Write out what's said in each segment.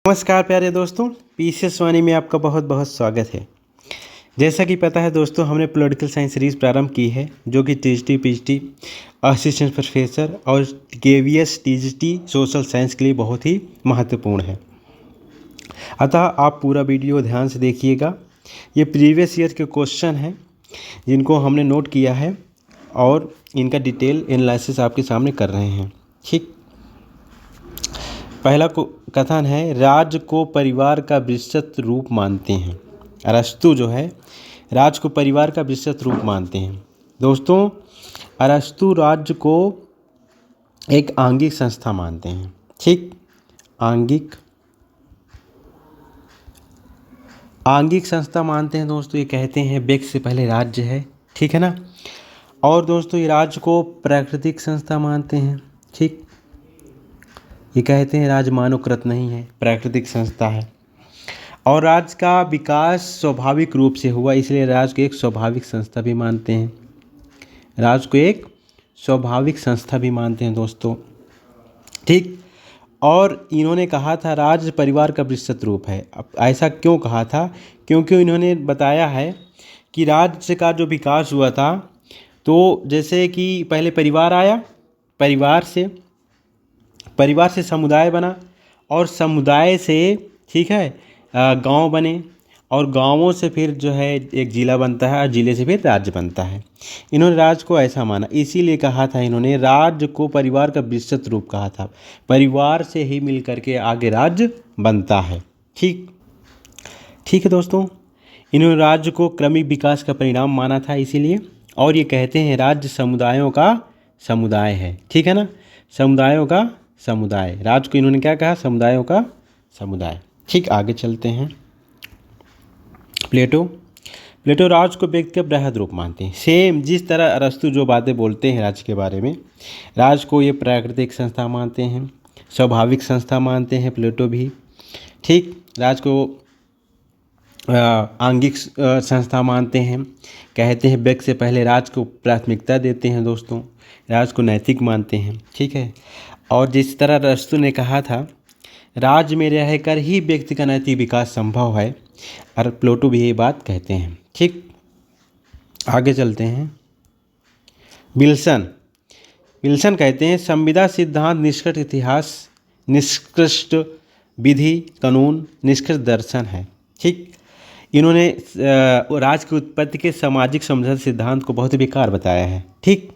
नमस्कार प्यारे दोस्तों, पीसीएस वाणी में आपका बहुत बहुत स्वागत है। जैसा कि पता है दोस्तों, हमने पॉलिटिकल साइंस सीरीज़ प्रारंभ की है जो कि टीजीटी पीजीटी असिस्टेंट प्रोफेसर और केवीएस टीजीटी सोशल साइंस के लिए बहुत ही महत्वपूर्ण है। अतः आप पूरा वीडियो ध्यान से देखिएगा। ये प्रीवियस ईयर के क्वेश्चन हैं जिनको हमने नोट किया है और इनका डिटेल एनालिसिस आपके सामने कर रहे हैं। ठीक, पहला कथन है, राज्य को परिवार का विस्तृत रूप मानते हैं। अरस्तु जो है राज्य को परिवार का विस्तृत रूप मानते हैं। दोस्तों, अरस्तु राज्य को एक आंगिक संस्था मानते हैं। ठीक, आंगिक संस्था मानते हैं दोस्तों। ये कहते हैं व्यक्ति से पहले राज्य है। ठीक है ना। और दोस्तों, ये राज्य को प्राकृतिक संस्था मानते हैं। ठीक, ये कहते हैं राज्य मानवकृत नहीं है, प्राकृतिक संस्था है। और राज्य का विकास स्वाभाविक रूप से हुआ, इसलिए राज्य को एक स्वाभाविक संस्था भी मानते हैं। राज्य को एक स्वाभाविक संस्था भी मानते हैं दोस्तों। ठीक, और इन्होंने कहा था राज्य परिवार का विस्तृत रूप है। अब ऐसा क्यों कहा था? क्योंकि इन्होंने बताया है कि राज्य का जो विकास हुआ था, तो जैसे कि पहले परिवार आया, परिवार से समुदाय बना, और समुदाय से ठीक है गांव बने, और गांवों से फिर जो है एक जिला बनता है, और जिले से फिर राज्य बनता है। इन्होंने राज्य को ऐसा माना, इसीलिए कहा था इन्होंने राज्य को परिवार का विस्तृत रूप कहा था। परिवार से ही मिल करके आगे राज्य बनता है। ठीक है दोस्तों, इन्होंने राज्य को क्रमिक विकास का परिणाम माना था इसीलिए। और ये कहते हैं राज्य समुदायों का समुदाय है। ठीक है ना, समुदायों का समुदाय। राज्य को इन्होंने क्या कहा? समुदायों का समुदाय। ठीक, आगे चलते हैं। प्लेटो राज्य को व्यक्ति का बृहद रूप मानते हैं। सेम जिस तरह अरस्तु जो बातें बोलते हैं राज्य के बारे में, राज्य को ये प्राकृतिक संस्था मानते हैं, स्वाभाविक संस्था मानते हैं प्लेटो भी। ठीक, राज्य को आंगिक संस्था मानते हैं। कहते हैं व्यक्ति से पहले राज्य को प्राथमिकता देते हैं दोस्तों। राज्य को नैतिक मानते हैं। ठीक है, और जिस तरह अरस्तु ने कहा था राज्य में रहकर ही व्यक्ति का नैतिक विकास संभव है, और प्लेटो भी ये बात कहते हैं। ठीक, आगे चलते हैं। विल्सन कहते हैं संविदा सिद्धांत निष्कर्ष इतिहास, निष्कृष्ट विधि कानून, निष्कर्ष दर्शन है। ठीक, इन्होंने राज्य की उत्पत्ति के सामाजिक समझौता सिद्धांत को बहुत बेकार बताया है। ठीक,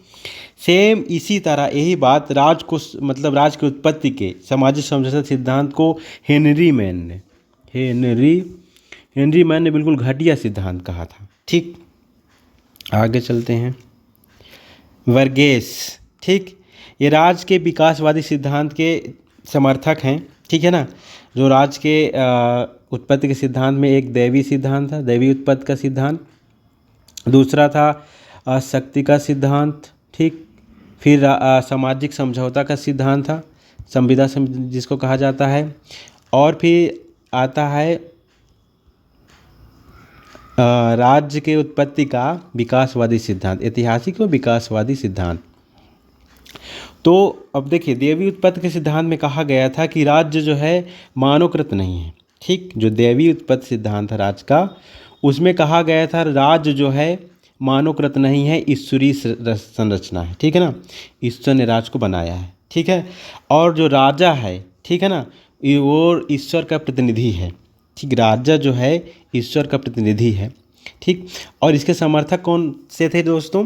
सेम इसी तरह यही बात राज्य को मतलब राज्य की उत्पत्ति के सामाजिक समझौता सिद्धांत को हेनरी मैन ने बिल्कुल घटिया सिद्धांत कहा था। ठीक, आगे चलते हैं। वर्गेस, ठीक, ये राज्य के विकासवादी सिद्धांत के समर्थक हैं। ठीक है ना, जो राज्य के उत्पत्ति के सिद्धांत में एक दैवी सिद्धांत था, दैवी उत्पत्ति का सिद्धांत। दूसरा था शक्ति का सिद्धांत। ठीक, फिर सामाजिक समझौता का सिद्धांत था, संविदा जिसको कहा जाता है। और फिर आता है राज्य के उत्पत्ति का विकासवादी सिद्धांत, ऐतिहासिक और विकासवादी सिद्धांत। तो अब देखिए, दैवी उत्पत्ति के सिद्धांत में कहा गया था कि राज्य जो है मानवकृत नहीं है। ठीक, जो दैवी उत्पत्ति सिद्धांत था राज्य का, उसमें कहा गया था राज्य जो है मानवकृत नहीं है, ईश्वरीय संरचना है। ठीक है ना, ईश्वर ने राज्य को बनाया है। ठीक है, और जो राजा है, ठीक है ना, वो ईश्वर का प्रतिनिधि है। ठीक, राजा जो है ईश्वर का प्रतिनिधि है। ठीक, और इसके समर्थक कौन से थे दोस्तों?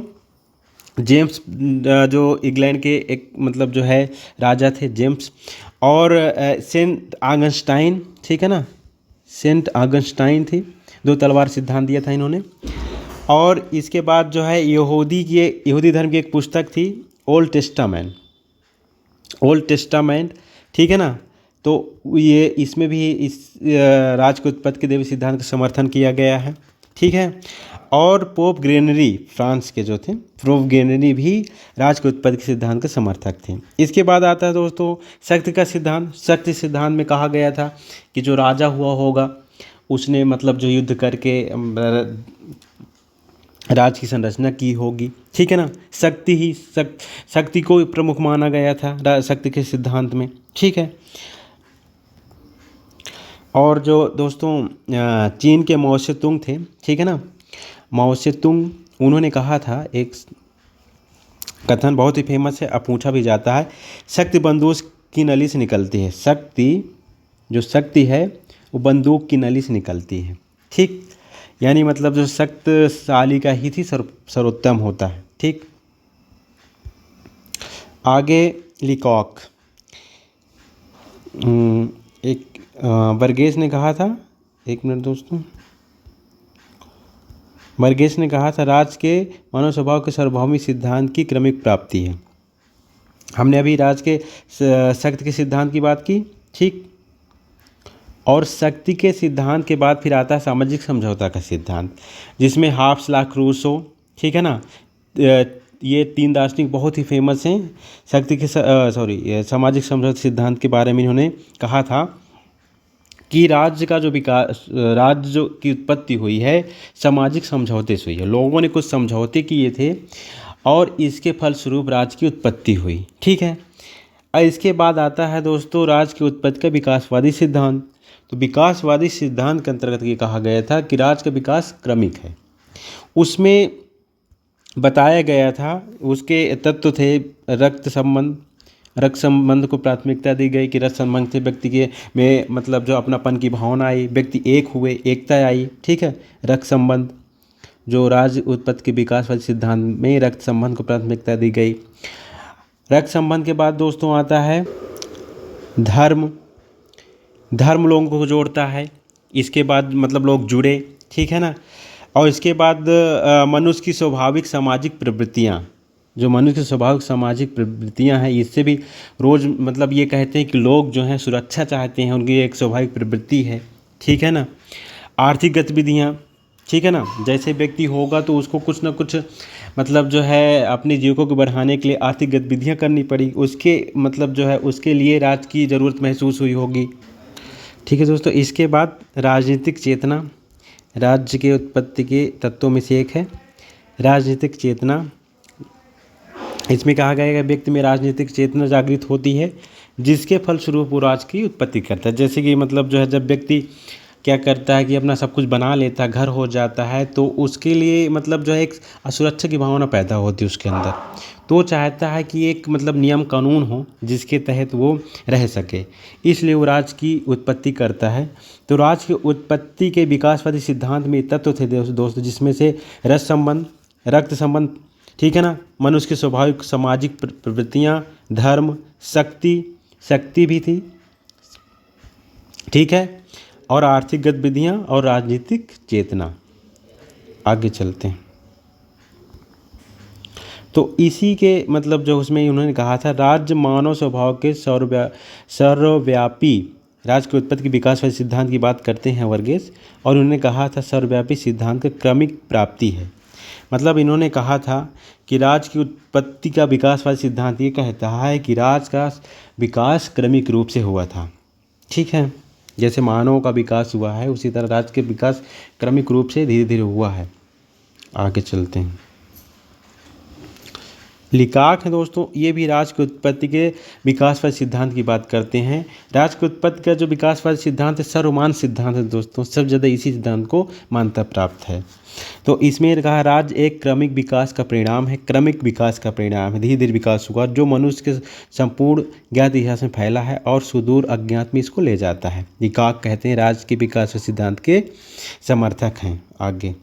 जेम्स, जो इंग्लैंड के एक मतलब जो है राजा थे जेम्स, और सेंट ऑगस्टाइन। ठीक है ना, सेंट ऑगस्टाइन थे। 2 तलवार सिद्धांत दिया था इन्होंने। और इसके बाद जो है यहूदी धर्म की एक पुस्तक थी, ओल्ड टेस्टामेंट। ठीक है ना, तो ये इसमें भी इस राज्य के उत्पत्ति के दैवी सिद्धांत का समर्थन किया गया है। ठीक है, और पोप ग्रेगरी फ्रांस के जो थे, पोप ग्रेगरी भी राज्य के उत्पत्ति के सिद्धांत के समर्थक थे। इसके बाद आता है दोस्तों शक्ति का सिद्धांत। शक्ति सिद्धांत में कहा गया था कि जो राजा हुआ होगा उसने मतलब जो युद्ध करके राज्य की संरचना की होगी। ठीक है ना, शक्ति को प्रमुख माना गया था शक्ति के सिद्धांत में। ठीक है, और जो दोस्तों चीन के माओ से तुंग थे, ठीक है ना, माओ से तुंग, उन्होंने कहा था, एक कथन बहुत ही फेमस है, अब पूछा भी जाता है, शक्ति बंदूक की नली से निकलती है। जो शक्ति है वो बंदूक की नली से निकलती है, ठीक। यानी मतलब जो शक्तिशाली का ही थी सर्वोत्तम होता है, ठीक। आगे लिकॉक, एक बर्गेस ने कहा था, एक मिनट दोस्तों, बर्गेस ने कहा था राज के मानव स्वभाव के सार्वभौमिक सिद्धांत की क्रमिक प्राप्ति है। हमने अभी राज के शक्ति के सिद्धांत की बात की, ठीक। और शक्ति के सिद्धांत के बाद फिर आता है सामाजिक समझौता का सिद्धांत, जिसमें हाब्स, लाक, रूसो, ठीक है ना, ये 3 दार्शनिक बहुत ही फेमस हैं। शक्ति के सामाजिक समझौता सिद्धांत के बारे में इन्होंने कहा था कि राज्य का जो विकास, राज्य की उत्पत्ति हुई है सामाजिक समझौते से हुई है। लोगों ने कुछ समझौते किए थे और इसके फलस्वरूप राज्य की उत्पत्ति हुई, ठीक है। और इसके बाद आता है दोस्तों राज्य की उत्पत्ति का विकासवादी सिद्धांत। तो विकासवादी सिद्धांत के अंतर्गत ये कहा गया था कि राज्य का विकास क्रमिक है। उसमें बताया गया था, उसके तत्व थे रक्त संबंध को प्राथमिकता दी गई कि रक्त संबंध से व्यक्ति के में मतलब जो अपनापन की भावना आई, व्यक्ति एक हुए, एकता आई, ठीक है। रक्त संबंध, जो राज्य उत्पत्ति के विकासवादी सिद्धांत में रक्त संबंध को प्राथमिकता दी गई। रक्त संबंध के बाद दोस्तों आता है धर्म लोगों को जोड़ता है। इसके बाद मतलब लोग जुड़े, ठीक है ना। और इसके बाद मनुष्य की स्वाभाविक सामाजिक प्रवृत्तियाँ, जो मनुष्य की स्वाभाविक सामाजिक प्रवृत्तियाँ हैं, इससे भी रोज़ मतलब ये कहते हैं कि लोग जो हैं सुरक्षा चाहते हैं, उनकी एक स्वाभाविक प्रवृत्ति है, ठीक है ना। आर्थिक गतिविधियाँ, ठीक है ना, जैसे व्यक्ति होगा तो उसको कुछ ना कुछ मतलब जो है अपनी जीविका को बढ़ाने के लिए आर्थिक गतिविधियाँ करनी पड़ी, उसके मतलब जो है उसके लिए राज्य की ज़रूरत महसूस हुई होगी, ठीक है दोस्तों। इसके बाद राजनीतिक चेतना, राज्य के उत्पत्ति के तत्वों में से एक है राजनीतिक चेतना। इसमें कहा गया है कि व्यक्ति में राजनीतिक चेतना जागृत होती है, जिसके फलस्वरूप वो राज्य की उत्पत्ति करता है। जैसे कि मतलब जो है जब व्यक्ति क्या करता है कि अपना सब कुछ बना लेता है, घर हो जाता है, तो उसके लिए मतलब जो है एक असुरक्षा की भावना पैदा होती है उसके अंदर। तो वो चाहता है कि एक मतलब नियम कानून हो जिसके तहत वो रह सके, इसलिए वो राज्य की उत्पत्ति करता है। तो राज्य की उत्पत्ति के विकासवादी सिद्धांत में तत्व थे दोस्तों, जिसमें से रक्त संबंध, ठीक है ना, मनुष्य की स्वाभाविक सामाजिक प्रवृत्तियाँ, धर्म, शक्ति भी थी, ठीक है, और आर्थिक गतिविधियाँ और राजनीतिक चेतना। आगे चलते हैं। तो इसी के मतलब जो उसमें उन्होंने कहा था राज्य मानव स्वभाव के सर्वव्यापी राज्य की उत्पत्ति के विकासवादी सिद्धांत की बात करते हैं वर्गेस, और उन्होंने कहा था सर्वव्यापी सिद्धांत का क्रमिक प्राप्ति है। मतलब इन्होंने कहा था कि राज्य की उत्पत्ति का विकासवादी सिद्धांत ये कहता है कि राज्य का विकास क्रमिक रूप से हुआ था, ठीक है। जैसे मानव का विकास हुआ है उसी तरह राज्य के विकास क्रमिक रूप से धीरे धीरे हुआ है। आगे चलते हैं। लिकाक है दोस्तों, ये भी राज्य की उत्पत्ति के विकासवादी सिद्धांत की बात करते हैं। राज्य की उत्पत्ति का जो विकासवादी सिद्धांत है सर्वमान सिद्धांत है दोस्तों, सब ज़्यादा इसी सिद्धांत को मान्यता प्राप्त है। तो इसमें कहा राज्य एक क्रमिक विकास का परिणाम है, धीरे धीरे विकास हुआ जो मनुष्य के संपूर्ण ज्ञात इतिहास में फैला है और सुदूर अज्ञात में इसको ले जाता है। लिकाक कहते हैं राज्य के विकास सिद्धांत के समर्थक हैं। आगे,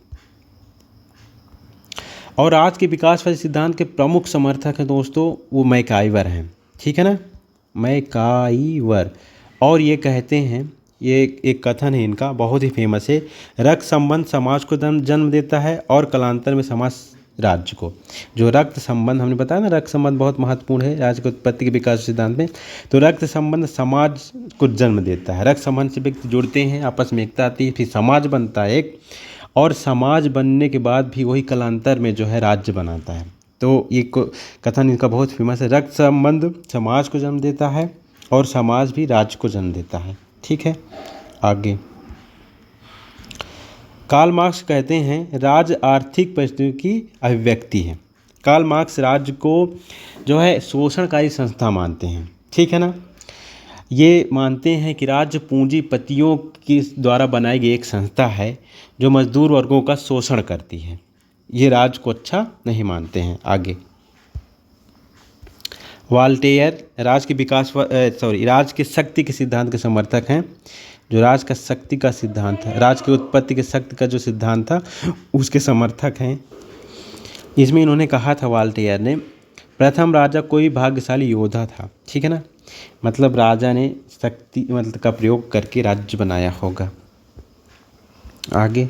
और आज के विकासवादी सिद्धांत के प्रमुख समर्थक हैं दोस्तों, वो मैकाइवर हैं, ठीक है ना, मैकाइवर। और ये कहते हैं, ये एक कथन है इनका बहुत ही फेमस है, रक्त संबंध समाज को जन्म देता है और कालांतर में समाज राज्य को। जो रक्त संबंध हमने बताया ना, रक्त संबंध बहुत महत्वपूर्ण है राज्य की उत्पत्ति के विकास सिद्धांत में। तो रक्त संबंध समाज को जन्म देता है, रक्त संबंध से व्यक्ति जुड़ते हैं, आपस में एकता आती है, फिर समाज बनता है एक, और समाज बनने के बाद भी वही कालांतर में जो है राज्य बनाता है। तो ये कथन इनका बहुत फेमस है, रक्त संबंध समाज को जन्म देता है और समाज भी राज्य को जन्म देता है, ठीक है। आगे, कार्ल मार्क्स कहते हैं राज्य आर्थिक परिस्थितियों की अभिव्यक्ति है। कार्ल मार्क्स राज्य को जो है शोषणकारी संस्था मानते हैं, ठीक है ना। ये मानते हैं कि राज्य पूंजीपतियों के द्वारा बनाई गई एक संस्था है जो मजदूर वर्गों का शोषण करती है। ये राज्य को अच्छा नहीं मानते हैं। आगे वाल्टेयर राज के शक्ति के सिद्धांत के समर्थक हैं। जो राज का शक्ति का सिद्धांत है, राज की उत्पत्ति के शक्ति का जो सिद्धांत था उसके समर्थक हैं। इसमें इन्होंने कहा था वाल्टेयर ने, प्रथम राजा कोई भाग्यशाली योद्धा था। ठीक है ना, मतलब राजा ने शक्ति का प्रयोग करके राज्य बनाया होगा। आगे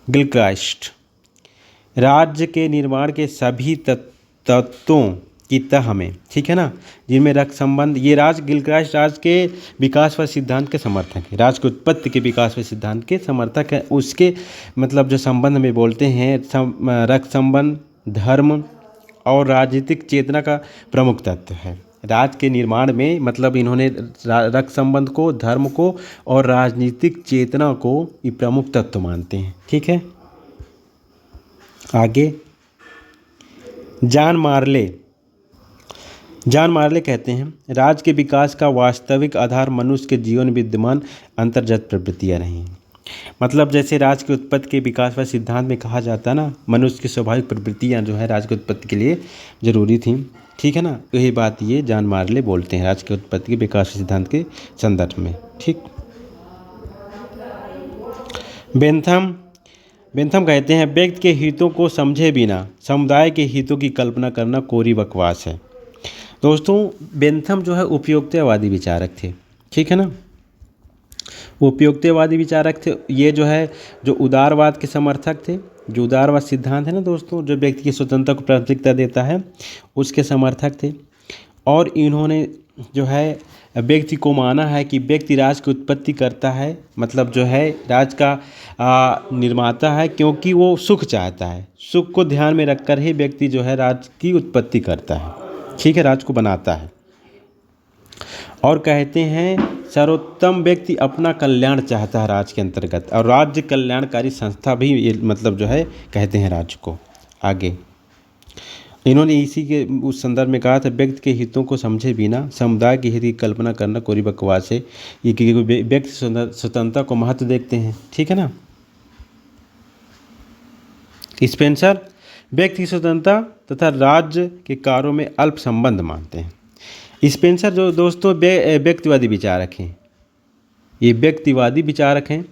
गिलक्राइस्ट, राज्य के निर्माण के सभी तत्वों की तह में, ठीक है ना, जिनमें रक्त संबंध, ये गिलक्राइस्ट राज के विकासवाद सिद्धांत के समर्थक है। राज की उत्पत्ति के विकासवाद सिद्धांत के समर्थक है। उसके मतलब जो संबंध में बोलते हैं, रक्त संबंध, धर्म और राजनीतिक चेतना का प्रमुख तत्व है। राज के निर्माण में मतलब इन्होंने रक्त संबंध को, धर्म को और राजनीतिक चेतना को ये प्रमुख तत्व मानते हैं। ठीक है। आगे जॉन मार्ले कहते हैं, राज्य के विकास का वास्तविक आधार मनुष्य के जीवन विद्यमान अंतर्गत प्रवृत्तियाँ नहीं। मतलब जैसे राज्य की उत्पत्ति के विकास व सिद्धांत में कहा जाता है ना, मनुष्य की स्वाभाविक प्रवृत्तियाँ जो है राज्य की उत्पत्ति के लिए जरूरी थी। ठीक है ना, यही बात ये जॉन मार्ले बोलते हैं राज्य की उत्पत्ति के विकास सिद्धांत के संदर्भ में। ठीक। बेंथम कहते हैं, व्यक्ति के हितों को समझे बिना समुदाय के हितों की कल्पना करना कोरी बकवास है। दोस्तों, बेंथम जो है उपयोगितावादी विचारक थे। ठीक है ना, उपयोगितावादी विचारक थे। ये जो है जो उदारवाद के समर्थक थे। जो उदारवाद सिद्धांत है ना दोस्तों, जो व्यक्ति की स्वतंत्रता को प्राथमिकता देता है, उसके समर्थक थे। और इन्होंने जो है व्यक्ति को माना है कि व्यक्ति राज की उत्पत्ति करता है, मतलब जो है राज का निर्माता है, क्योंकि वो सुख चाहता है। सुख को ध्यान में रखकर ही व्यक्ति जो है राज की उत्पत्ति करता है। ठीक है, राज को बनाता है। और कहते हैं सर्वोत्तम व्यक्ति अपना कल्याण चाहता है राज के अंतर्गत, और राज्य कल्याणकारी संस्था भी ये मतलब जो है कहते हैं राज्य को। आगे इन्होंने इसी के उस संदर्भ में कहा था, व्यक्ति के हितों को समझे बिना समुदाय के हित की कल्पना करना कोरी बकवास है। ये क्योंकि व्यक्ति स्वतंत्रता को महत्व देखते हैं। ठीक है ना। स्पेंसर व्यक्ति की स्वतंत्रता तथा राज्य के कार्यों में अल्प संबंध मानते हैं। स्पेंसर जो दोस्तों व्यक्तिवादी विचारक हैं, ये व्यक्तिवादी विचारक हैं,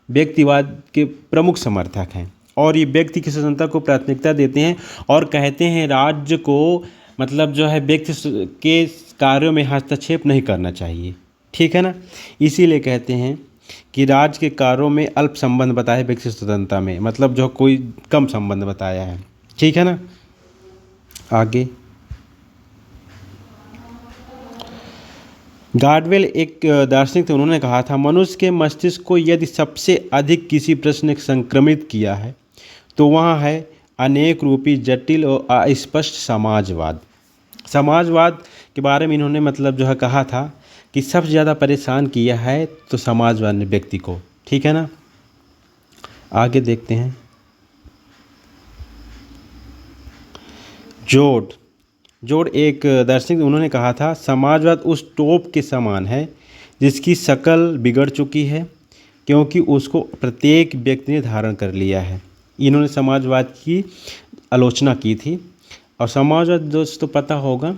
व्यक्तिवाद के प्रमुख समर्थक हैं, और ये व्यक्ति की स्वतंत्रता को प्राथमिकता देते हैं और कहते हैं राज्य को मतलब जो है व्यक्ति के कार्यों में हस्तक्षेप नहीं करना चाहिए। ठीक है ना, इसीलिए कहते हैं कि राज्य के कार्यों में अल्प संबंध बताया व्यक्ति स्वतंत्रता में, मतलब जो कोई कम संबंध बताया है। ठीक है ना। आगे गार्डवेल एक दार्शनिक थे, उन्होंने कहा था, मनुष्य के मस्तिष्क को यदि सबसे अधिक किसी प्रश्न ने संक्रमित किया है तो वहाँ है अनेक रूपी जटिल और अस्पष्ट समाजवाद। समाजवाद के बारे में इन्होंने मतलब जो है कहा था कि सबसे ज़्यादा परेशान किया है तो समाजवाद ने व्यक्ति को। ठीक है ना। आगे देखते हैं जोड एक दार्शनिक, उन्होंने कहा था, समाजवाद उस टोप के समान है जिसकी शक्ल बिगड़ चुकी है क्योंकि उसको प्रत्येक व्यक्ति ने धारण कर लिया है। इन्होंने समाजवाद की आलोचना की थी। और समाजवाद दोस्तों पता होगा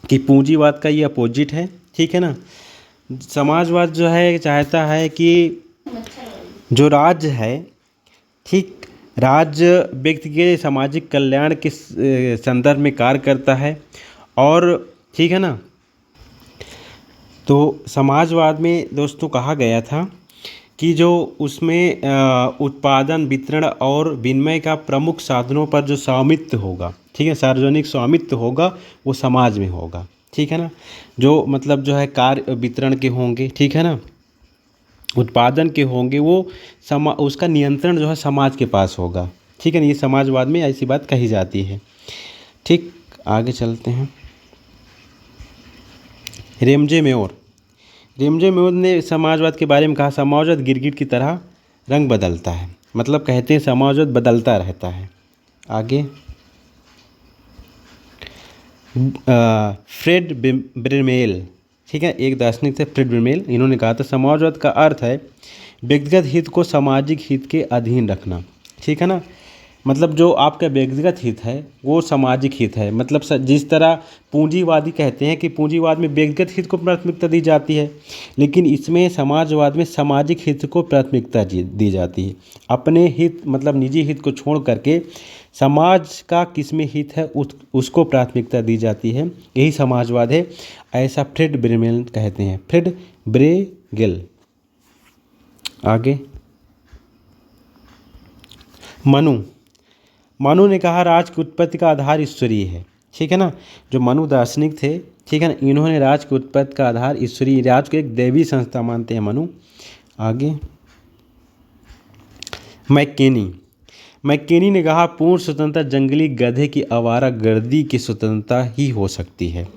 कि पूंजीवाद का ये अपोजिट है। ठीक है ना। समाजवाद जो है चाहता है कि जो राज्य है, ठीक, राज्य व्यक्ति के सामाजिक कल्याण के संदर्भ में कार्य करता है। और ठीक है ना, तो समाजवाद में दोस्तों कहा गया था कि जो उसमें उत्पादन, वितरण और विनिमय का प्रमुख साधनों पर जो स्वामित्व होगा, ठीक है, सार्वजनिक स्वामित्व होगा, वो समाज में होगा। ठीक है ना। जो मतलब जो है कार्य वितरण के होंगे, ठीक है ना, उत्पादन के होंगे, वो उसका नियंत्रण जो है समाज के पास होगा। ठीक है ना। ये समाजवाद में ऐसी बात कही जाती है। ठीक। आगे चलते हैं। रेमजे मेयोर ने समाजवाद के बारे में कहा, समाजवाद गिरगिट की तरह रंग बदलता है, मतलब कहते हैं समाजवाद बदलता रहता है। आगे फ्रेड ब्रेमेल ठीक है। एक दार्शनिक थे फ्रिड ब्रिमेल, इन्होंने कहा था समाजवाद का अर्थ है व्यक्तिगत हित को सामाजिक हित के अधीन रखना। ठीक है ना, मतलब जो आपका व्यक्तिगत हित है वो सामाजिक हित है। मतलब जिस तरह पूंजीवादी कहते हैं कि पूंजीवाद में व्यक्तिगत हित को प्राथमिकता दी जाती है, लेकिन इसमें समाजवाद में सामाजिक हित को प्राथमिकता दी जाती है। अपने हित मतलब निजी हित को छोड़ करके समाज का किसमें हित है उसको प्राथमिकता दी जाती है, यही समाजवाद है, ऐसा फ्रिड ब्रेमेल कहते हैं, फ्रिड ब्रेगेल। आगे मनु ने कहा राज की उत्पत्ति का आधार ईश्वरीय है। ठीक है ना, जो मनु दार्शनिक थे, ठीक है ना, इन्होंने राज की उत्पत्ति का आधार ईश्वरीय, राज को एक दैवी संस्था मानते हैं मनु। आगे मैकेनी ने कहा पूर्ण स्वतंत्रता जंगली गधे की आवारा गर्दी की स्वतंत्रता ही हो सकती है।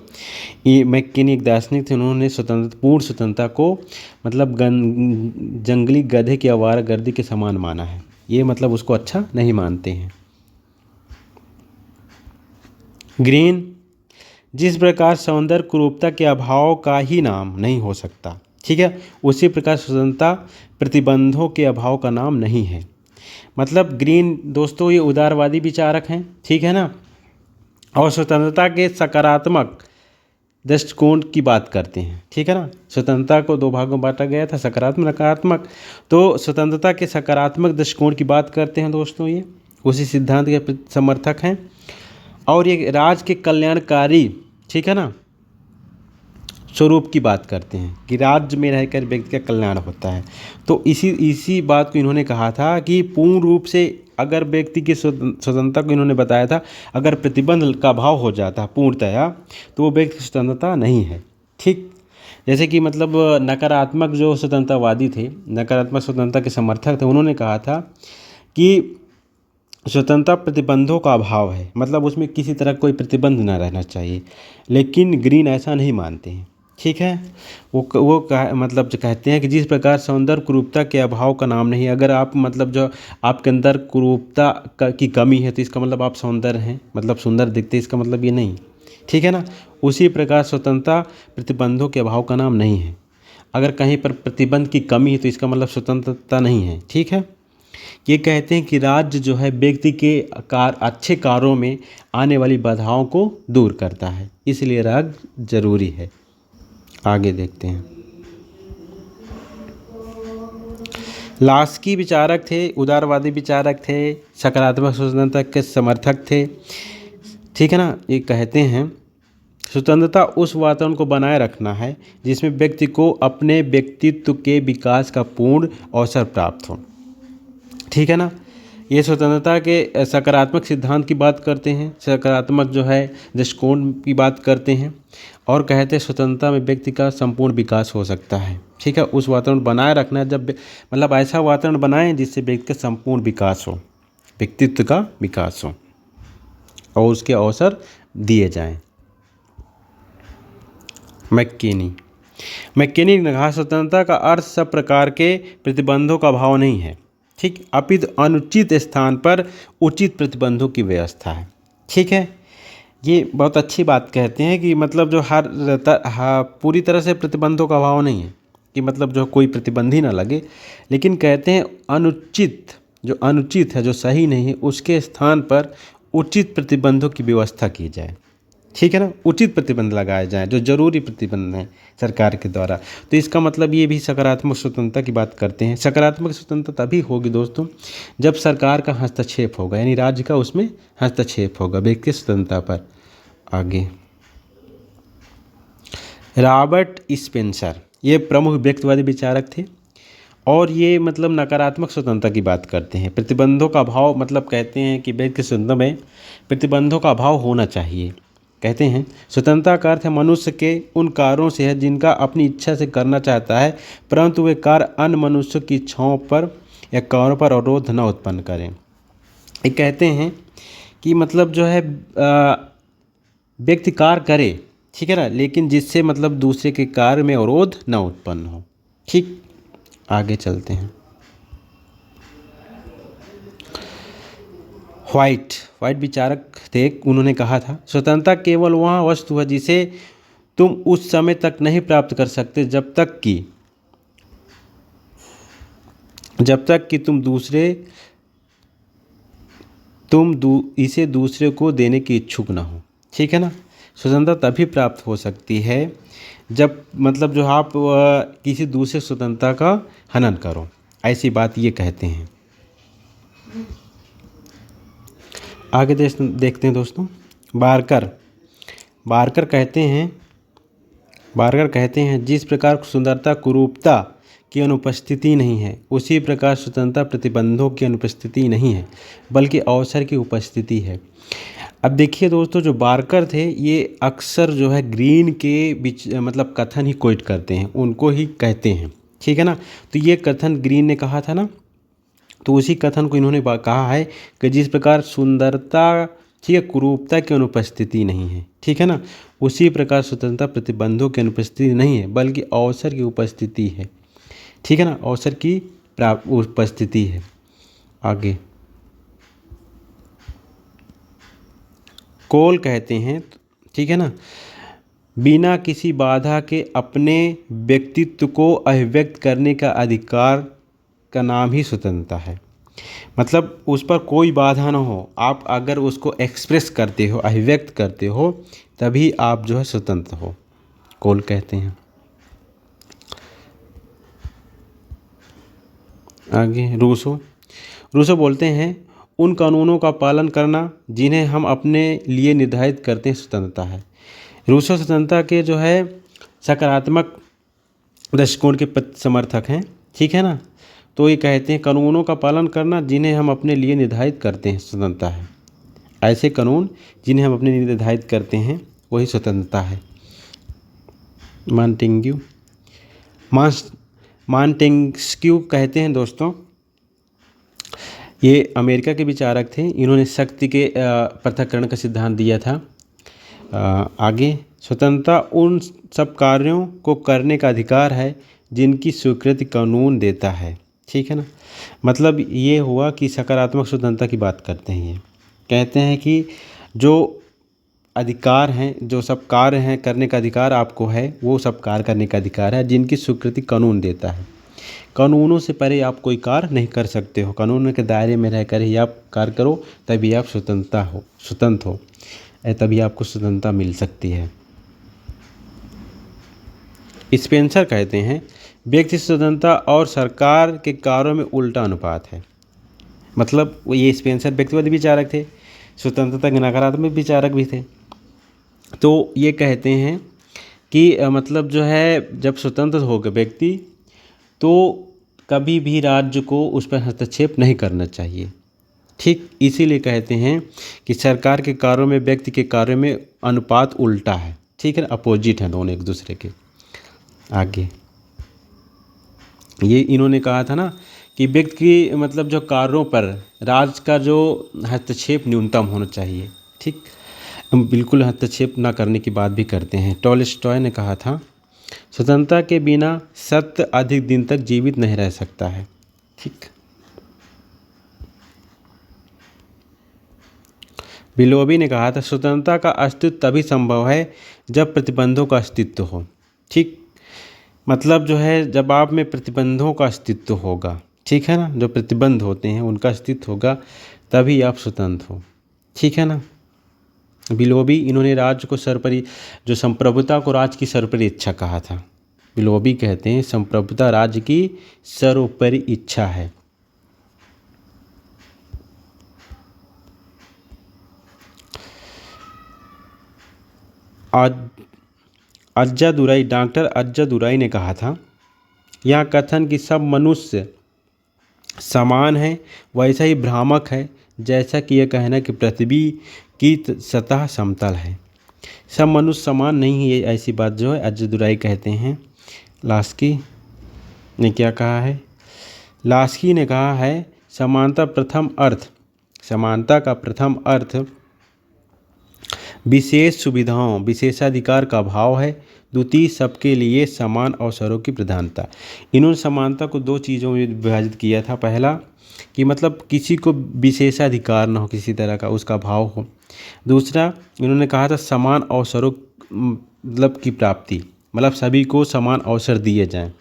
ये मैकेनी एक दार्शनिक थे, उन्होंने पूर्ण स्वतंत्रता को मतलब जंगली गधे की आवारा गर्दी के समान माना है। ये मतलब उसको अच्छा नहीं मानते हैं। ग्रीन, जिस प्रकार सौंदर्य कुरूपता के अभाव का ही नाम नहीं हो सकता, ठीक है, उसी प्रकार स्वतंत्रता प्रतिबंधों के अभाव का नाम नहीं है। मतलब ग्रीन दोस्तों ये उदारवादी विचारक हैं, ठीक है ना, और स्वतंत्रता के सकारात्मक दृष्टिकोण की बात करते हैं। ठीक है ना, स्वतंत्रता को दो भागों में बांटा गया था, सकारात्मक नकारात्मक, तो स्वतंत्रता के सकारात्मक दृष्टिकोण की बात करते हैं दोस्तों, ये उसी सिद्धांत के समर्थक हैं। और ये राज के कल्याणकारी, ठीक है ना, स्वरूप की बात करते हैं कि राज्य में रहकर व्यक्ति का कल्याण होता है। तो इसी बात को इन्होंने कहा था कि पूर्ण रूप से अगर व्यक्ति की स्वतंत्रता को इन्होंने बताया था, अगर प्रतिबंध का अभाव हो जाता पूर्णतया तो वो व्यक्ति की स्वतंत्रता नहीं है। ठीक, जैसे कि मतलब नकारात्मक जो स्वतंत्रतावादी थे, नकारात्मक स्वतंत्रता के समर्थक थे, उन्होंने कहा था कि स्वतंत्रता प्रतिबंधों का अभाव है, मतलब उसमें किसी तरह कोई प्रतिबंध ना रहना चाहिए, लेकिन ग्रीन ऐसा नहीं मानते हैं। ठीक है, वो मतलब जो कहते हैं कि जिस प्रकार सौंदर्य कुरूपता के अभाव का नाम नहीं है, अगर आप मतलब जो आपके अंदर कुरूपता की कमी है तो इसका मतलब आप सौंदर्य हैं, मतलब सुंदर दिखते, इसका मतलब ये नहीं। ठीक है ना, उसी प्रकार स्वतंत्रता प्रतिबंधों के अभाव का नाम नहीं है। अगर कहीं पर प्रतिबंध की कमी है तो इसका मतलब स्वतंत्रता नहीं है। ठीक है, ये कहते हैं कि राज्य जो है व्यक्ति के अच्छे कार्यों में आने वाली बाधाओं को दूर करता है, इसलिए राज्य जरूरी है। आगे देखते हैं। लास्की विचारक थे, उदारवादी विचारक थे, सकारात्मक स्वतंत्रता के समर्थक थे। ठीक है ना, ये कहते हैं स्वतंत्रता उस वातावरण को बनाए रखना है जिसमें व्यक्ति को अपने व्यक्तित्व के विकास का पूर्ण अवसर प्राप्त हो। ठीक है ना, ये स्वतंत्रता के सकारात्मक सिद्धांत की बात करते हैं, सकारात्मक जो है दृष्टिकोण की बात करते हैं, और कहते हैं स्वतंत्रता में व्यक्ति का संपूर्ण विकास हो सकता है। ठीक है, उस वातावरण बनाए रखना है, जब मतलब ऐसा वातावरण बनाएं जिससे व्यक्ति का संपूर्ण विकास हो, व्यक्तित्व का विकास हो और उसके अवसर दिए जाएं। मैकेनी ने कहा स्वतंत्रता का अर्थ सब प्रकार के प्रतिबंधों का अभाव नहीं है, ठीक, अपितु अनुचित स्थान पर उचित प्रतिबंधों की व्यवस्था है। ठीक है, ये बहुत अच्छी बात कहते हैं कि मतलब जो पूरी तरह से प्रतिबंधों का अभाव नहीं है कि मतलब जो कोई प्रतिबंध ही ना लगे, लेकिन कहते हैं अनुचित, जो अनुचित है, जो सही नहीं है, उसके स्थान पर उचित प्रतिबंधों की व्यवस्था की जाए। ठीक है ना, उचित प्रतिबंध लगाए जाएं, जो जरूरी प्रतिबंध हैं सरकार के द्वारा। तो इसका मतलब ये भी सकारात्मक स्वतंत्रता की बात करते हैं। सकारात्मक स्वतंत्रता तभी होगी दोस्तों जब सरकार का हस्तक्षेप होगा, यानी राज्य का उसमें हस्तक्षेप होगा व्यक्ति स्वतंत्रता पर। आगे रॉबर्ट स्पेंसर, ये प्रमुख व्यक्तिवादी विचारक थे और ये मतलब नकारात्मक स्वतंत्रता की बात करते हैं। प्रतिबंधों का अभाव, मतलब कहते हैं कि व्यक्ति स्वतंत्रता में प्रतिबंधों का अभाव होना चाहिए। कहते हैं स्वतंत्रता का अर्थ है मनुष्य के उन कार्यों से है जिनका अपनी इच्छा से करना चाहता है, परंतु वे कार्य अन्य मनुष्यों की इच्छाओं पर या कार्यों पर अवरोध न उत्पन्न करें। ये कहते हैं कि मतलब जो है व्यक्ति कार्य करे, ठीक है ना, लेकिन जिससे मतलब दूसरे के कार्य में अवरोध न उत्पन्न हो। ठीक, आगे चलते हैं। व्हाइट विचारक थे, उन्होंने कहा था स्वतंत्रता केवल वह वस्तु है जिसे तुम उस समय तक नहीं प्राप्त कर सकते जब तक कि इसे दूसरे को देने की इच्छुक ना हो। ठीक है ना। स्वतंत्रता तभी प्राप्त हो सकती है जब मतलब जो आप किसी दूसरे स्वतंत्रता का हनन करो, ऐसी बात ये कहते हैं। आगे देखते हैं दोस्तों। बारकर कहते हैं जिस प्रकार सुंदरता कुरूपता की अनुपस्थिति नहीं है, उसी प्रकार स्वतंत्रता प्रतिबंधों की अनुपस्थिति नहीं है, बल्कि अवसर की उपस्थिति है। अब देखिए दोस्तों, जो बारकर थे ये अक्सर जो है ग्रीन के बीच मतलब कथन ही कोट करते हैं, उनको ही कहते हैं। ठीक है ना। तो ये कथन ग्रीन ने कहा था ना, तो उसी कथन को इन्होंने कहा है कि जिस प्रकार सुंदरता, ठीक है, कुरूपता की अनुपस्थिति नहीं है, ठीक है ना, उसी प्रकार स्वतंत्रता प्रतिबंधों की अनुपस्थिति नहीं है, बल्कि अवसर की उपस्थिति है। ठीक है ना, अवसर की उपस्थिति है। आगे कोल कहते हैं, ठीक है ना, बिना किसी बाधा के अपने व्यक्तित्व को अभिव्यक्त करने का अधिकार का नाम ही स्वतंत्रता है। मतलब उस पर कोई बाधा ना हो, आप अगर उसको एक्सप्रेस करते हो, अभिव्यक्त करते हो, तभी आप जो है स्वतंत्र हो, कोल कहते हैं। आगे रूसो बोलते हैं उन कानूनों का पालन करना जिन्हें हम अपने लिए निर्धारित करते हैं स्वतंत्रता है। रूसो स्वतंत्रता के जो है सकारात्मक दृष्टिकोण के समर्थक हैं। ठीक है ना। तो ये कहते हैं कानूनों का पालन करना जिन्हें हम अपने लिए निर्धारित करते हैं स्वतंत्रता है। ऐसे कानून जिन्हें हम अपने लिए निर्धारित करते हैं वही स्वतंत्रता है। मॉन्टेस्क्यू कहते हैं दोस्तों, ये अमेरिका के विचारक थे, इन्होंने शक्ति के पृथक्करण का सिद्धांत दिया था। आगे स्वतंत्रता उन सब कार्यों को करने का अधिकार है जिनकी स्वीकृति कानून देता है। ठीक है ना। मतलब ये हुआ कि सकारात्मक स्वतंत्रता की बात करते हैं। ये कहते हैं कि जो अधिकार हैं, जो सब कार्य हैं करने का अधिकार आपको है, वो सब कार्य करने का अधिकार है जिनकी स्वीकृति कानून देता है। कानूनों से परे आप कोई कार्य नहीं कर सकते हो, कानून के दायरे में रहकर ही आप कार्य करो, तभी आप स्वतंत्र हो, तभी आपको स्वतंत्रता मिल सकती है। स्पेंसर कहते हैं व्यक्ति स्वतंत्रता और सरकार के कार्यों में उल्टा अनुपात है। मतलब ये स्पेंसर व्यक्तिवादी विचारक थे, स्वतंत्रता के नकारात्मक विचारक भी थे। तो ये कहते हैं कि मतलब जो है जब स्वतंत्र होगा व्यक्ति, तो कभी भी राज्य को उस पर हस्तक्षेप नहीं करना चाहिए। ठीक, इसीलिए कहते हैं कि सरकार के कार्यों में व्यक्ति के कार्यों में अनुपात उल्टा है। ठीक है, अपोजिट है दोनों एक दूसरे के। आगे ये इन्होंने कहा था ना कि व्यक्ति की मतलब जो कार्यों पर राज्य का जो हस्तक्षेप न्यूनतम होना चाहिए। ठीक, बिल्कुल हस्तक्षेप ना करने की बात भी करते हैं। टॉलस्टॉय ने कहा था स्वतंत्रता के बिना सत्य अधिक दिन तक जीवित नहीं रह सकता है। ठीक, बिलोबी ने कहा था स्वतंत्रता का अस्तित्व तभी संभव है जब प्रतिबंधों का अस्तित्व हो। ठीक, मतलब जो है जब आप में प्रतिबंधों का अस्तित्व होगा, ठीक है ना, जो प्रतिबंध होते हैं उनका अस्तित्व होगा, तभी आप स्वतंत्र हो। ठीक है ना। बिलोबी इन्होंने राज्य को सर्वोपरि, जो संप्रभुता को राज्य की सर्वोपरि इच्छा कहा था। बिलोबी कहते हैं संप्रभुता राज्य की सर्वोपरि इच्छा है। डॉक्टर अज्जा दुराई ने कहा था यह कथन कि सब मनुष्य समान है वैसा ही भ्रामक है जैसा कि यह कहना कि पृथ्वी की सतह समतल है। सब मनुष्य समान नहीं है, ऐसी बात जो है अज्जा दुराई कहते हैं। लास्की ने क्या कहा है? लास्की ने कहा है समानता का प्रथम अर्थ विशेष सुविधाओं विशेषाधिकार का अभाव है। द्वितीय सबके लिए समान अवसरों की प्रधानता। इन्होंने समानता को दो चीज़ों में विभाजित किया था। पहला कि मतलब किसी को विशेषाधिकार ना हो, किसी तरह का उसका भाव हो। दूसरा इन्होंने कहा था समान अवसरों मतलब की प्राप्ति, मतलब सभी को समान अवसर दिए जाएं।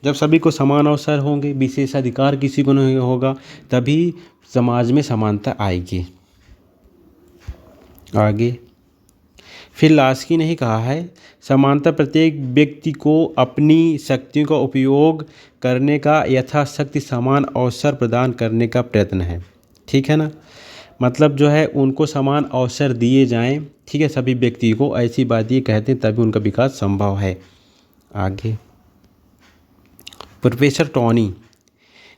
जब सभी को समान अवसर होंगे, विशेषाधिकार किसी को नहीं होगा, तभी समाज में समानता आएगी। आगे फिर लास्की ने ही कहा है समानता प्रत्येक व्यक्ति को अपनी शक्तियों का उपयोग करने का यथाशक्ति समान अवसर प्रदान करने का प्रयत्न है। ठीक है ना, मतलब जो है उनको समान अवसर दिए जाएं। ठीक है, सभी व्यक्ति को, ऐसी बात ये कहते हैं तभी उनका विकास संभव है। आगे प्रोफेसर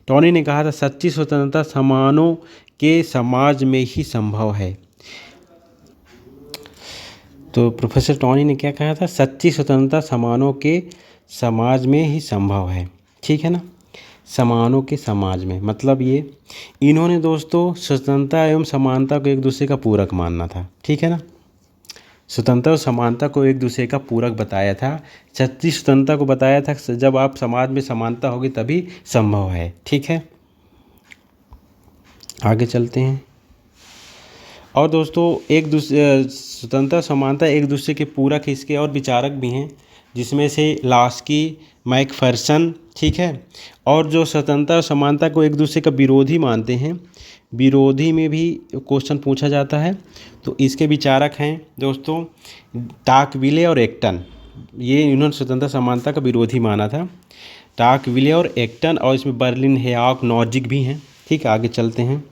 टॉनी ने कहा था सच्ची स्वतंत्रता समानों के समाज में ही संभव है। तो प्रोफेसर टॉनी ने क्या कहा था, सच्ची स्वतंत्रता समानों के समाज में ही संभव है। ठीक है ना, समानों के समाज में, मतलब ये इन्होंने दोस्तों स्वतंत्रता एवं समानता को एक दूसरे का पूरक मानना था। ठीक है ना, स्वतंत्रता और समानता को एक दूसरे का पूरक बताया था। सच्ची स्वतंत्रता को बताया था जब आप समाज में समानता होगी तभी संभव है। ठीक है, आगे चलते हैं। और दोस्तों एक दूसरे स्वतंत्रता समानता एक दूसरे के पूरक, इसके और विचारक भी हैं जिसमें से लास्की, मैकफर्सन। ठीक है, और जो स्वतंत्रता और समानता को एक दूसरे का विरोधी मानते हैं, विरोधी में भी क्वेश्चन पूछा जाता है, तो इसके विचारक हैं दोस्तों टाकविले और एक्टन। ये इन्होंने स्वतंत्रता समानता का विरोधी माना था, टाकविले और एक्टन, और इसमें बर्लिन, हेयॉक, नॉजिक भी हैं। ठीक है, आगे चलते हैं।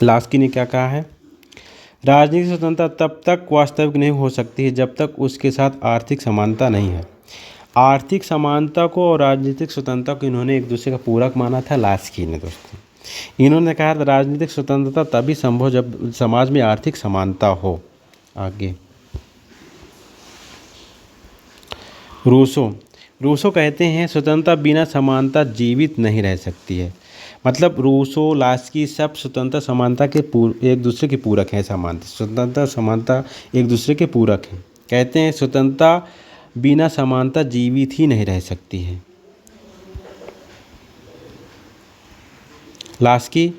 लास्की ने क्या कहा है, राजनीतिक स्वतंत्रता तब तक वास्तविक नहीं हो सकती है जब तक उसके साथ आर्थिक समानता नहीं है। आर्थिक समानता को और राजनीतिक स्वतंत्रता को इन्होंने एक दूसरे का पूरक माना था लास्की ने दोस्तों। इन्होंने कहा था राजनीतिक स्वतंत्रता तभी संभव जब समाज में आर्थिक समानता हो। आगे रूसो कहते हैं स्वतंत्रता बिना समानता जीवित नहीं रह सकती है। मतलब रूसो, लास्की सब स्वतंत्रता समानता के एक दूसरे के पूरक हैं। समानता, स्वतंत्रता समानता एक दूसरे के पूरक हैं। कहते हैं स्वतंत्रता बिना समानता जीवित ही नहीं रह सकती है। लास्की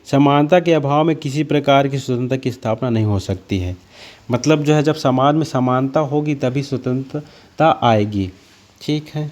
समानता के अभाव में किसी प्रकार की स्वतंत्रता की स्थापना नहीं हो सकती है। मतलब जो है जब समाज में समानता होगी तभी स्वतंत्रता आएगी। ठीक है।